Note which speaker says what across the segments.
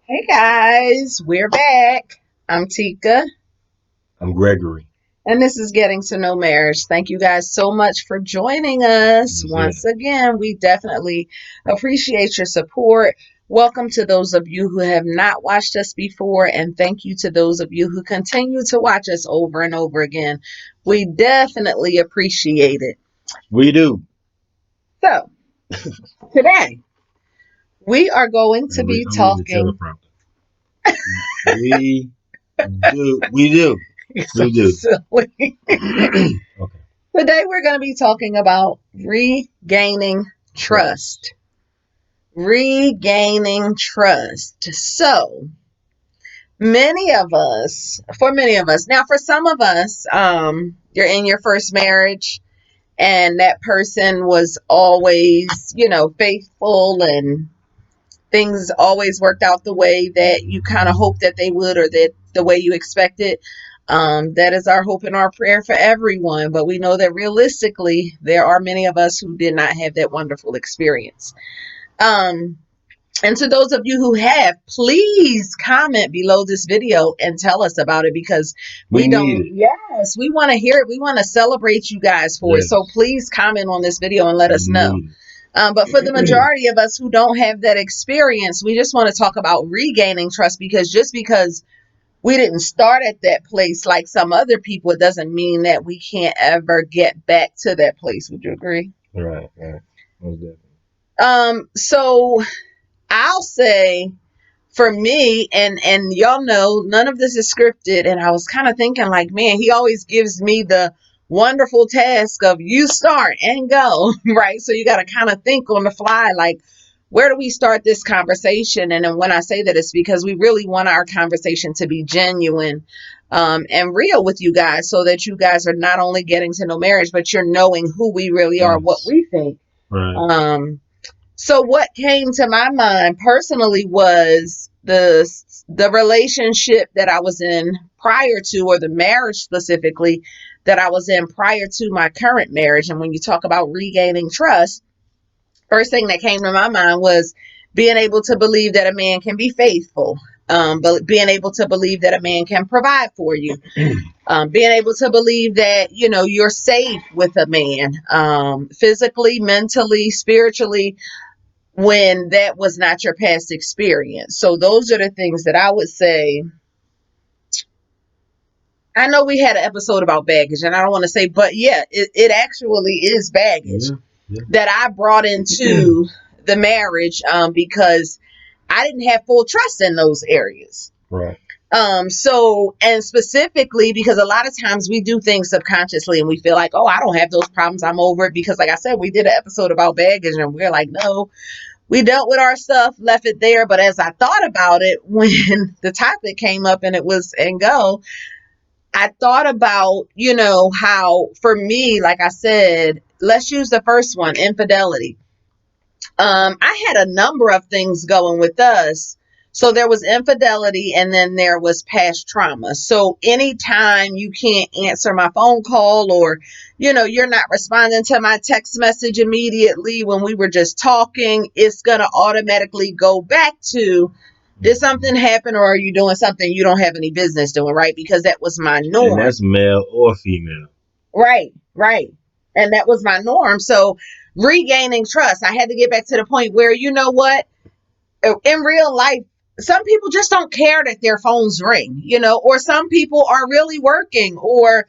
Speaker 1: Hey guys, we're back. I'm Tika,
Speaker 2: I'm Gregory.
Speaker 1: and this is Getting to Know Marriage. Thank you guys so much for joining us.
Speaker 2: That's it.
Speaker 1: Once again, we definitely appreciate your support. Welcome to those of you who have not watched us before, and thank you to those of you who continue to watch us over and over again. We definitely appreciate it.
Speaker 2: We do.
Speaker 1: So, today we are going to be
Speaker 2: I'm reading the
Speaker 1: talking.
Speaker 2: teleprompter. We do. We do.
Speaker 1: You're so
Speaker 2: We do.
Speaker 1: silly.
Speaker 2: Okay.
Speaker 1: Today we're going to be talking about regaining trust. Regaining trust. So, many of us, now for some of us, you're in your first marriage and that person was always, faithful and things always worked out the way that you kind of hoped that they would or that the way you expected. That is our hope and our prayer for everyone. But we know that realistically, there are many of us who did not have that wonderful experience. Um, and to those of you who have, please comment below this video and tell us about it because
Speaker 2: We
Speaker 1: we
Speaker 2: need
Speaker 1: don't,
Speaker 2: it.
Speaker 1: yes, we want to hear it. We want to celebrate you guys for it. So
Speaker 2: Yes.
Speaker 1: please comment on this video and let
Speaker 2: We
Speaker 1: us know.
Speaker 2: need
Speaker 1: But for the
Speaker 2: it.
Speaker 1: majority of us who don't have that experience, we just want to talk about regaining trust because just because we didn't start at that place like some other people, it doesn't mean that we can't ever get back to that place. Would you agree?
Speaker 2: Right. Right. Most definitely.
Speaker 1: So I'll say for me, and y'all know none of this is scripted, and I was kind of thinking like, man, he always gives me the wonderful task of you start and go, right? So you got to kind of think on the fly, like, where do we start this conversation? And then when I say that, it's because we really want our conversation to be genuine and real with you guys so that you guys are not only getting to know marriage, but you're knowing who we really are, what
Speaker 2: Yes.
Speaker 1: we think.
Speaker 2: Right.
Speaker 1: So what came to my mind personally was the relationship that I was in prior to, or the marriage specifically that I was in prior to my current marriage. And when you talk about regaining trust, first thing that came to my mind was being able to believe that a man can be faithful, but being able to believe that a man can provide for you, being able to believe that you're safe with a man, physically, mentally, spiritually, when that was not your past experience. So those are the things that I would say. I know we had an episode about baggage, and I don't want to say, but yeah, it actually is baggage
Speaker 2: Yeah. Yeah.
Speaker 1: that I brought into the marriage because I didn't have full trust in those areas.
Speaker 2: Right.
Speaker 1: So, and specifically because a lot of times we do things subconsciously and we feel like, oh, I don't have those problems, I'm over it. Because like I said, we did an episode about baggage and we're like, no, we dealt with our stuff, left it there. But as I thought about it, when the topic came up and it was and go, I thought about, how for me, like I said, let's use the first one, infidelity. I had a number of things going with us. So there was infidelity and then there was past trauma. So anytime you can't answer my phone call or, you're not responding to my text message immediately when we were just talking, it's going to automatically go back to, did something happen or are you doing something you don't have any business doing, right? Because that was my
Speaker 2: And
Speaker 1: norm.
Speaker 2: that's male or female.
Speaker 1: Right, right. And that was my norm. So regaining trust, I had to get back to the point where, you know what, in real life, some people just don't care that their phones ring, or some people are really working, or,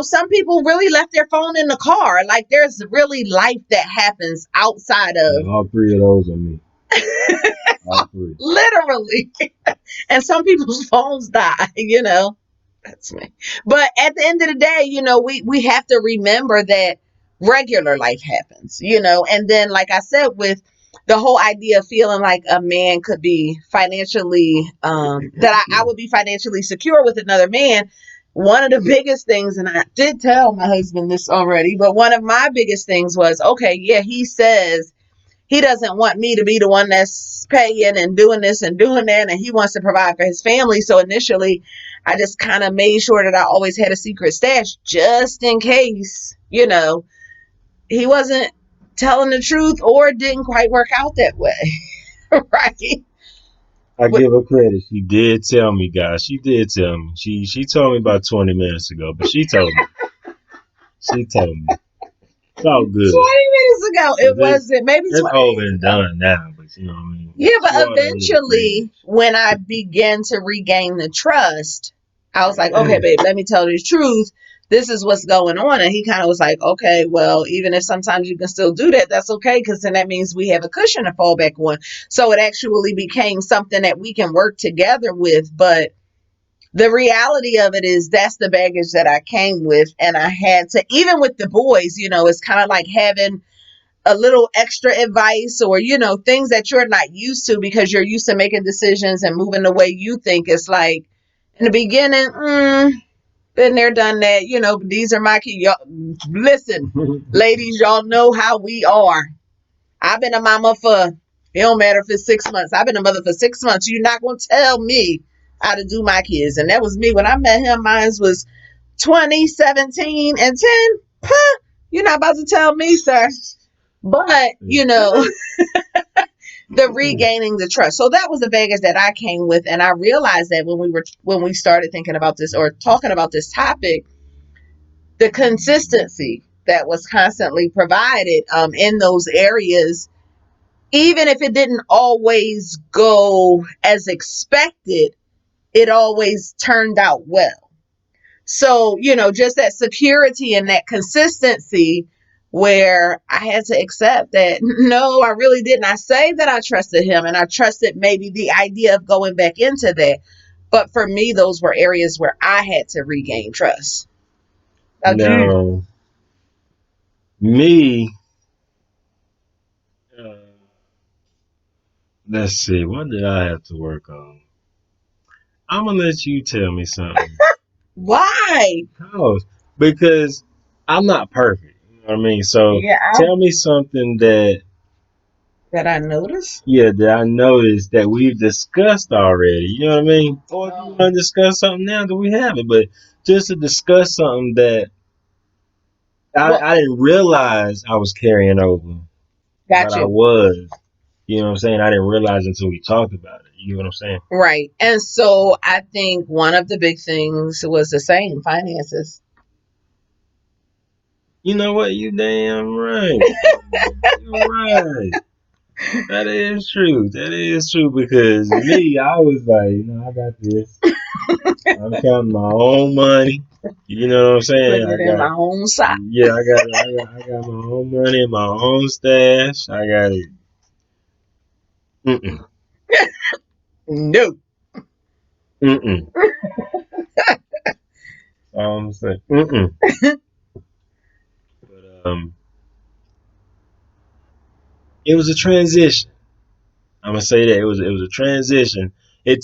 Speaker 1: some people really left their phone in the car. Like there's really life that happens outside
Speaker 2: Yeah,
Speaker 1: of
Speaker 2: all three of those are me. All three.
Speaker 1: literally. And some people's phones die. That's me. But at the end of the day, we have to remember that regular life happens, and then like I said, with the whole idea of feeling like a man could be financially that I would be financially secure with another man. One of the biggest things, and I did tell my husband this already, but one of my biggest things was, okay, yeah, he says he doesn't want me to be the one that's paying and doing this and doing that, and he wants to provide for his family. So initially, I just kind of made sure that I always had a secret stash just in case, he wasn't telling the truth or it didn't quite work out that way. Right.
Speaker 2: I give her credit. She did tell me, guys. She did tell me. She told me about 20 minutes ago, but she told me. She told me. It's all
Speaker 1: 20
Speaker 2: good.
Speaker 1: minutes ago. It wasn't, maybe
Speaker 2: It's
Speaker 1: 20
Speaker 2: over
Speaker 1: minutes
Speaker 2: and
Speaker 1: ago.
Speaker 2: done now, but you know what I mean?
Speaker 1: Yeah, but
Speaker 2: Water under the
Speaker 1: eventually,
Speaker 2: bridge.
Speaker 1: when I began to regain the trust, I was like, okay, babe, let me tell you the truth. This is what's going on. And he kind of was like, okay, well, even if sometimes you can still do that, that's okay, because then that means we have a cushion to fall back on. So it actually became something that we can work together with. But the reality of it is that's the baggage that I came with. And I had to, even with the boys, it's kind of like having a little extra advice or things that you're not used to because you're used to making decisions and moving the way you think. It's like in the beginning, been there, done that. These are my kids. Y'all, listen, ladies, y'all know how we are. I've been a mama for, it don't matter if it's 6 months. I've been a mother for 6 months. You're not gonna tell me how to do my kids. And that was me when I met him. Mine was 2017 and 10. Huh, you're not about to tell me, sir. But the regaining the trust. So that was the baggage that I came with, and I realized that when we started thinking about this or talking about this topic, the consistency that was constantly provided in those areas, even if it didn't always go as expected, it always turned out well. So, just that security and that consistency where I had to accept that, no, I really didn't. I say that I trusted him and I trusted maybe the idea of going back into that. But for me, those were areas where I had to regain trust. Now,
Speaker 2: Now, me, uh, let's see, what did I have to work on? I'm gonna let you tell me something.
Speaker 1: why?
Speaker 2: Because I'm not perfect. You know what I mean? So
Speaker 1: Yeah,
Speaker 2: tell me something
Speaker 1: that I noticed.
Speaker 2: that I noticed that we've discussed already. You know what I mean? Or if you want to discuss something now that we haven't, but just to discuss something that
Speaker 1: Well,
Speaker 2: I didn't realize I was carrying over, but
Speaker 1: got
Speaker 2: I
Speaker 1: you.
Speaker 2: was. You know what I'm saying? I didn't realize until we talked about it. You know what I'm saying?
Speaker 1: Right. And so I think one of the big things was the same finances.
Speaker 2: You know what? You damn right. You're right. That is true. That is true because me, I was like, I got this. I'm counting my own money. You know what I'm saying?
Speaker 1: Putting it in my own sock.
Speaker 2: Yeah, I got my own money, my own stash. I got it. Mm-mm,
Speaker 1: No.
Speaker 2: mm-mm. I'm saying, mm-mm. But it was a transition. I'm gonna say that it was a transition. It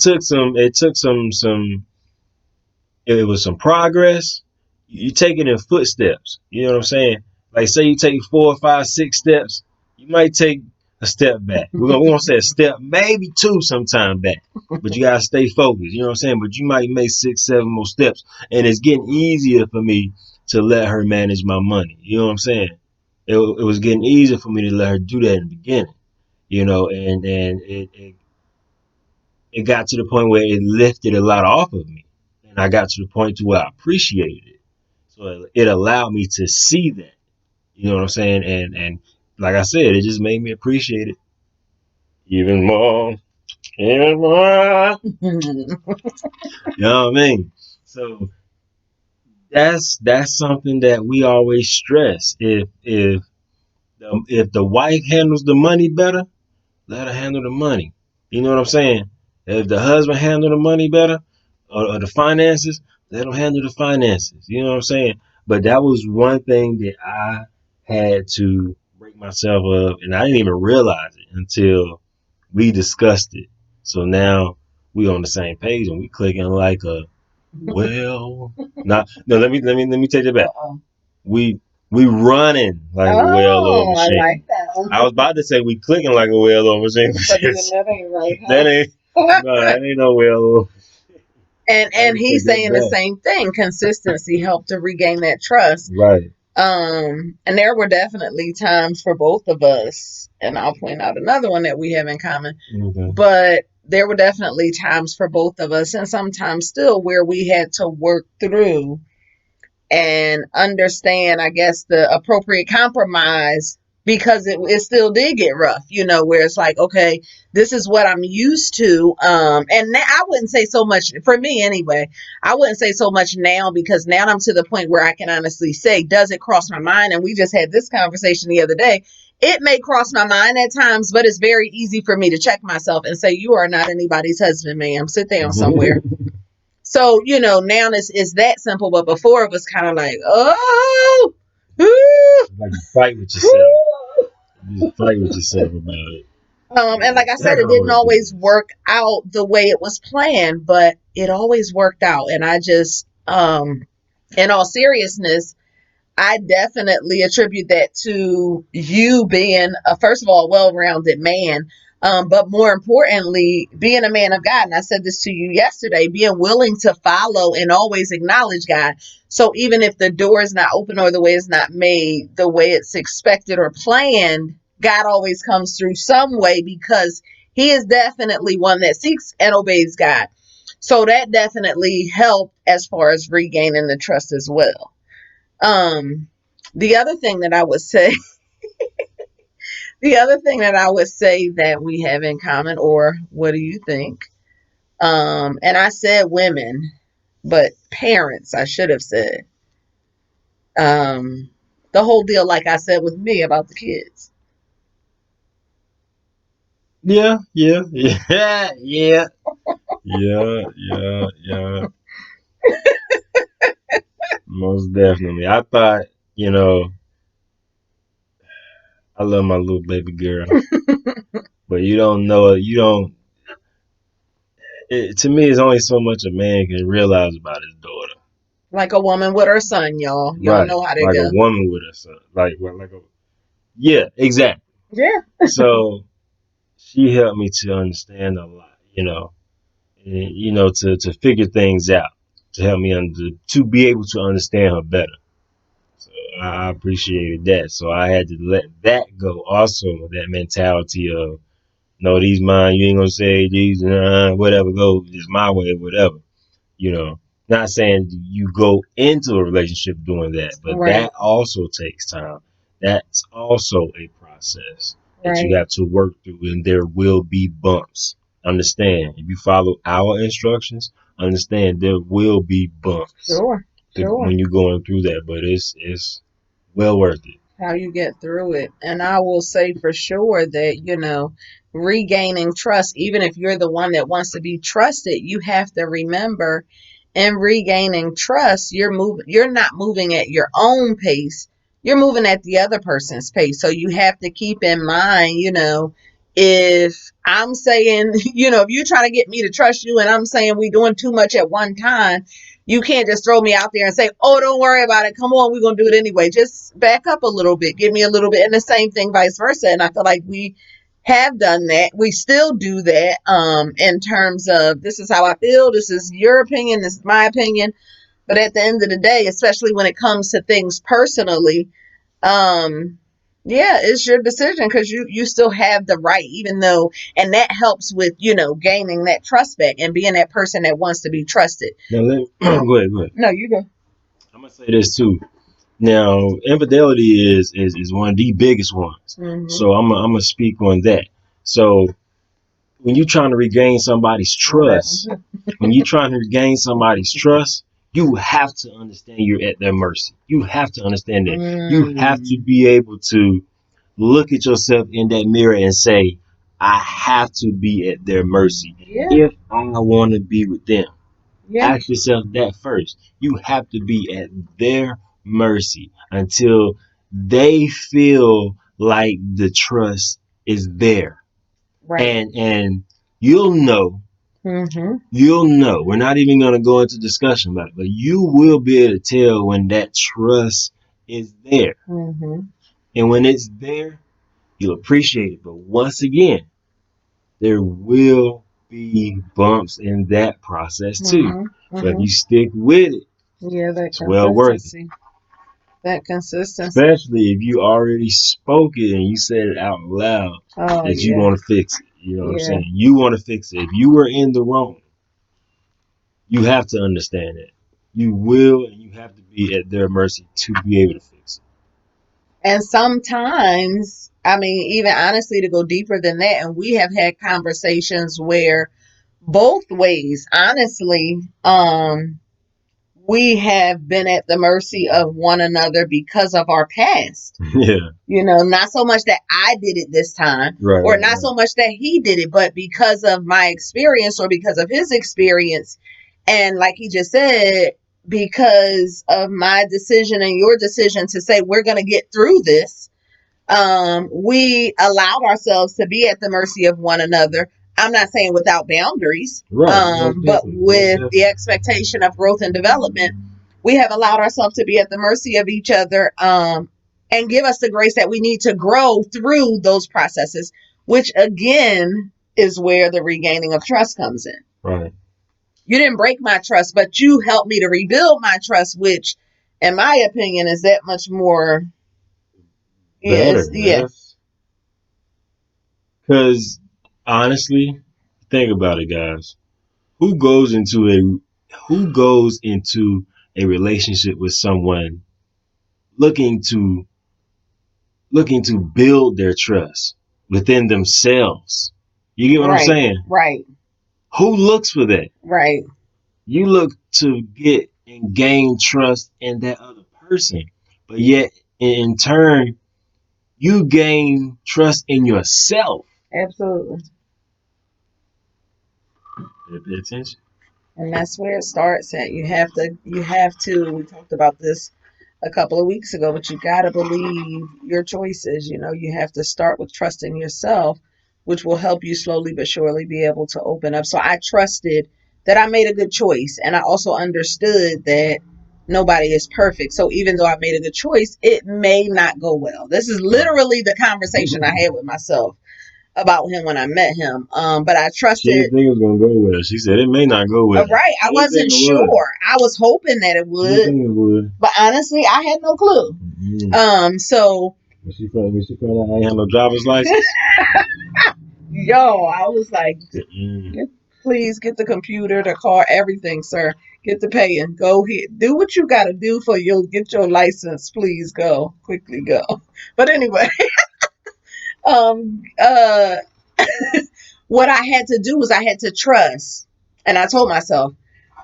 Speaker 2: was some progress. You take it in footsteps. You know what I'm saying? Like say you take 4 or 5, 6 steps, you might take a step back. We're gonna say a step, maybe two sometime back. But you gotta stay focused. You know what I'm saying? But you might make 6, 7 more steps. And it's getting easier for me to let her manage my money. You know what I'm saying? It was getting easier for me to let her do that in the beginning. And it got to the point where it lifted a lot off of me, and I got to the point to where I appreciated it. So it allowed me to see that, you know what I'm saying, and like I said, it just made me appreciate it even more, even more. You know what I mean? So that's something that we always stress. If the wife handles the money better, let her handle the money. You know what I'm saying? If the husband handle the money better or the finances, let him handle the finances. You know what I'm saying? But that was one thing that I had to break myself of, and I didn't even realize it until we discussed it. So now we on the same page and we clicking like a well. Not no. Let me take it back. We we running like a well-oiled
Speaker 1: Oh, I
Speaker 2: machine.
Speaker 1: like that one.
Speaker 2: I was about to say we clicking like a well-oiled machine.
Speaker 1: But even that ain't right,
Speaker 2: That
Speaker 1: huh?
Speaker 2: ain't that ain't no well-oiled.
Speaker 1: and
Speaker 2: I had
Speaker 1: and
Speaker 2: to take
Speaker 1: he's
Speaker 2: that
Speaker 1: saying the
Speaker 2: back.
Speaker 1: same thing. Consistency helped to regain that trust.
Speaker 2: Right.
Speaker 1: And there were definitely times for both of us, and I'll point out another one that we have in common.
Speaker 2: Okay.
Speaker 1: But there were definitely times for both of us, and sometimes still, where we had to work through and understand, I guess, the appropriate compromise, because it still did get rough, where it's like, okay, this is what I'm used to. And now, I wouldn't say so much for me anyway. I wouldn't say so much now, because now I'm to the point where I can honestly say, does it cross my mind? And we just had this conversation the other day. It may cross my mind at times, but it's very easy for me to check myself and say, you are not anybody's husband, ma'am. Sit down somewhere. So, now it's that simple, but before it was kind of like, oh,
Speaker 2: Like you fight with yourself. You just fight with yourself about it.
Speaker 1: and like I said, it didn't always work out the way it was planned, but it always worked out. And I just, in all seriousness, I definitely attribute that to you being, first of all, a well-rounded man, but more importantly, being a man of God. And I said this to you yesterday, being willing to follow and always acknowledge God. So even if the door is not open, or the way is not made the way it's expected or planned, God always comes through some way, because he is definitely one that seeks and obeys God. So that definitely helped as far as regaining the trust as well. Um, the other thing that I would say, that we have in common, or what do you think? And I said women, but parents, I should have said. Um, the whole deal, like I said with me about the kids.
Speaker 2: Yeah, yeah, yeah, yeah, yeah. Most definitely. I thought, I love my little baby girl, but you don't know it. You don't. To me, it's only so much a man can realize about his daughter.
Speaker 1: Like a woman with her son, y'all. Y'all
Speaker 2: Right,
Speaker 1: know how they
Speaker 2: like a
Speaker 1: go.
Speaker 2: woman with her son. Like a yeah, exactly.
Speaker 1: Yeah.
Speaker 2: So she helped me to understand a lot, and, to figure things out, to help me to be able to understand her better. So I appreciated that. So I had to let that go. Also, that mentality of no, these mine. You ain't gonna say these, whatever. Go, it's my way, whatever. You know, not saying you go into a relationship doing that, but
Speaker 1: Right.
Speaker 2: that also takes time. That's also a process that you
Speaker 1: Right.
Speaker 2: have to work through, and there will be bumps. Understand, if you follow our instructions, understand there will be bumps
Speaker 1: Sure. Sure.
Speaker 2: when you're going through that, but it's well worth it.
Speaker 1: How you get through it. And I will say for sure that, regaining trust, even if you're the one that wants to be trusted, you have to remember, in regaining trust, you're not moving at your own pace. You're moving at the other person's pace. So you have to keep in mind, if I'm saying, if you're trying to get me to trust you and I'm saying we're doing too much at one time, you can't just throw me out there and say, oh, don't worry about it. Come on, we're going to do it anyway. Just back up a little bit. Give me a little bit. And the same thing vice versa. And I feel like we have done that. We still do that, in terms of, this is how I feel. This is your opinion. This is my opinion. But at the end of the day, especially when it comes to things personally, um, yeah, it's your decision, because you still have the right, even though, and that helps with, gaining that trust back and being that person that wants to be trusted.
Speaker 2: Now let me, go ahead, go ahead.
Speaker 1: No, you go.
Speaker 2: I'm gonna say this too. Now, infidelity is one of the biggest ones.
Speaker 1: Mm-hmm.
Speaker 2: So I'm gonna speak on that. So when you're trying to regain somebody's trust, you have to understand you're at their mercy. You have to understand that. You have to be able to look at yourself in that mirror and say, I have to be at their mercy if I want to be with them. Ask yourself that first. You have to be at their mercy until they feel like the trust is there.
Speaker 1: Right.
Speaker 2: And you'll know.
Speaker 1: Mm-hmm.
Speaker 2: You'll know. We're not even going to go into discussion about it, but you will be able to tell when that trust is there.
Speaker 1: Mm-hmm.
Speaker 2: And when it's there, you'll appreciate it. But once again, there will be bumps in that process too.
Speaker 1: Mm-hmm.
Speaker 2: But if you stick with it,
Speaker 1: that
Speaker 2: it's well worth it.
Speaker 1: That consistency.
Speaker 2: Especially if you already spoke it and you said it out loud that you want to fix it. You know what I'm saying? You want to fix it. If you were in the wrong, you have to understand it. You will, and you have to be at their mercy to be able to fix it.
Speaker 1: And sometimes, I mean, even honestly, to go deeper than that, and we have had conversations where both ways, honestly, we have been at the mercy of one another because of our past.
Speaker 2: Yeah.
Speaker 1: You know, not so much that I did it this time,
Speaker 2: Right,
Speaker 1: or
Speaker 2: right,
Speaker 1: not
Speaker 2: right.
Speaker 1: so much that he did it, but because of my experience or because of his experience. And like he just said, because of my decision and your decision to say, we're going to get through this, we allowed ourselves to be at the mercy of one another. I'm not saying without boundaries,
Speaker 2: Right.
Speaker 1: but with the expectation of growth and development, we have allowed ourselves to be at the mercy of each other, and give us the grace that we need to grow through those processes, which again is where the regaining of trust comes in.
Speaker 2: Right.
Speaker 1: You didn't break my trust, but you helped me to rebuild my trust, which, in my opinion, is that much more
Speaker 2: Better,
Speaker 1: yeah.
Speaker 2: Because honestly, think about it, guys. Who goes into a relationship with someone looking to build their trust within themselves? You get what I'm saying?
Speaker 1: Right.
Speaker 2: Who looks for that?
Speaker 1: Right.
Speaker 2: You look to get and gain trust in that other person, but yet in turn you gain trust in yourself.
Speaker 1: Absolutely.
Speaker 2: Pay attention.
Speaker 1: And that's where it starts at. You have to, we talked about this a couple of weeks ago, but you got to believe your choices. You know, you have to start with trusting yourself, which will help you slowly but surely be able to open up. So I trusted that I made a good choice. And I also understood that nobody is perfect. So even though I made a good choice, it may not go well. This is literally the conversation I had with myself about him when I met him. But I trusted.
Speaker 2: She didn't think it was gonna go well. She said it may not go well.
Speaker 1: Right. I wasn't sure. I was hoping that it would. But honestly, I had no clue. Mm-hmm. So
Speaker 2: when she found out I ain't had no driver's license.
Speaker 1: Yo, I was like, please get the computer, the car, everything, sir. Get the paying. Go ahead. Do what you gotta do for you'll get your license. Please go. Quickly go. But anyway, what I had to do was I had to trust. And I told myself,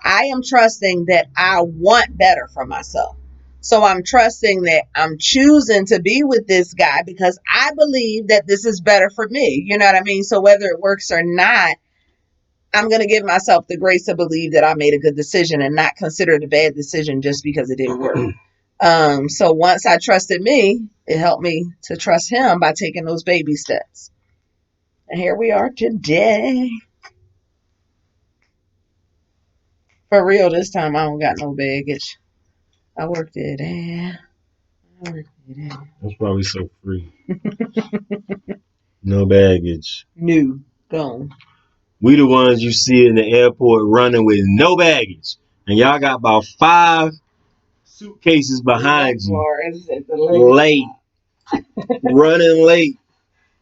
Speaker 1: I am trusting that I want better for myself. So I'm trusting that I'm choosing to be with this guy because I believe that this is better for me. You know what I mean? So whether it works or not, I'm going to give myself the grace to believe that I made a good decision and not consider it a bad decision just because it didn't work. So once I trusted me, it helped me to trust him by taking those baby steps. And here we are today. For real, this time I don't got no baggage. I worked it out.
Speaker 2: That's probably so free. No baggage.
Speaker 1: No, gone.
Speaker 2: We the ones you see in the airport running with no baggage. And y'all got about 5 suitcases behind you. Late. Running late.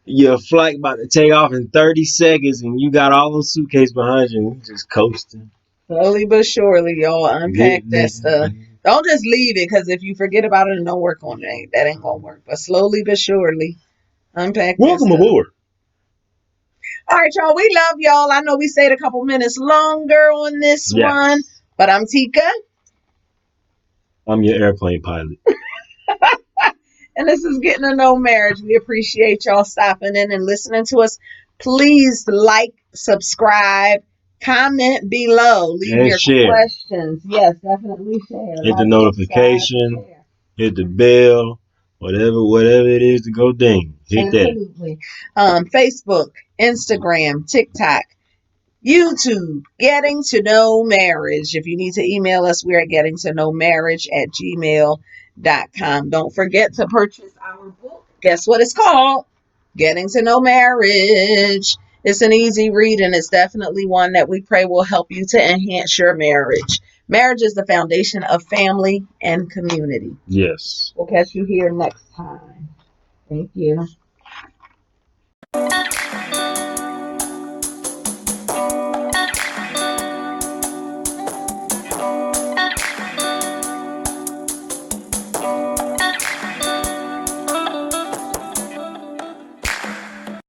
Speaker 2: Your flight about to take off in 30 seconds and you got all those suitcases behind you and you just coasting.
Speaker 1: Slowly but surely, y'all unpack that stuff. Don't just leave it, because if you forget about it and don't work on it, that ain't gonna work. But slowly but surely, unpack.
Speaker 2: Welcome aboard.
Speaker 1: All right, y'all. We love y'all. I know we stayed a couple minutes longer on this one, but I'm Tika.
Speaker 2: I'm your airplane pilot.
Speaker 1: And this is Getting to Know Marriage. We appreciate y'all stopping in and listening to us. Please like, subscribe, comment below, leave and your share. Questions. Yes, definitely share.
Speaker 2: Hit the notification, hit the bell, whatever it is to go ding. Hit
Speaker 1: Absolutely. Facebook, Instagram, TikTok, YouTube, Getting to Know Marriage. If you need to email us, we're at gettingtoknowmarriage@gmail.com. Don't forget to purchase our book. Guess what it's called? Getting to Know Marriage. It's an easy read, and it's definitely one that we pray will help you to enhance your marriage. Marriage is the foundation of family and community.
Speaker 2: Yes.
Speaker 1: We'll catch you here next time. Thank you.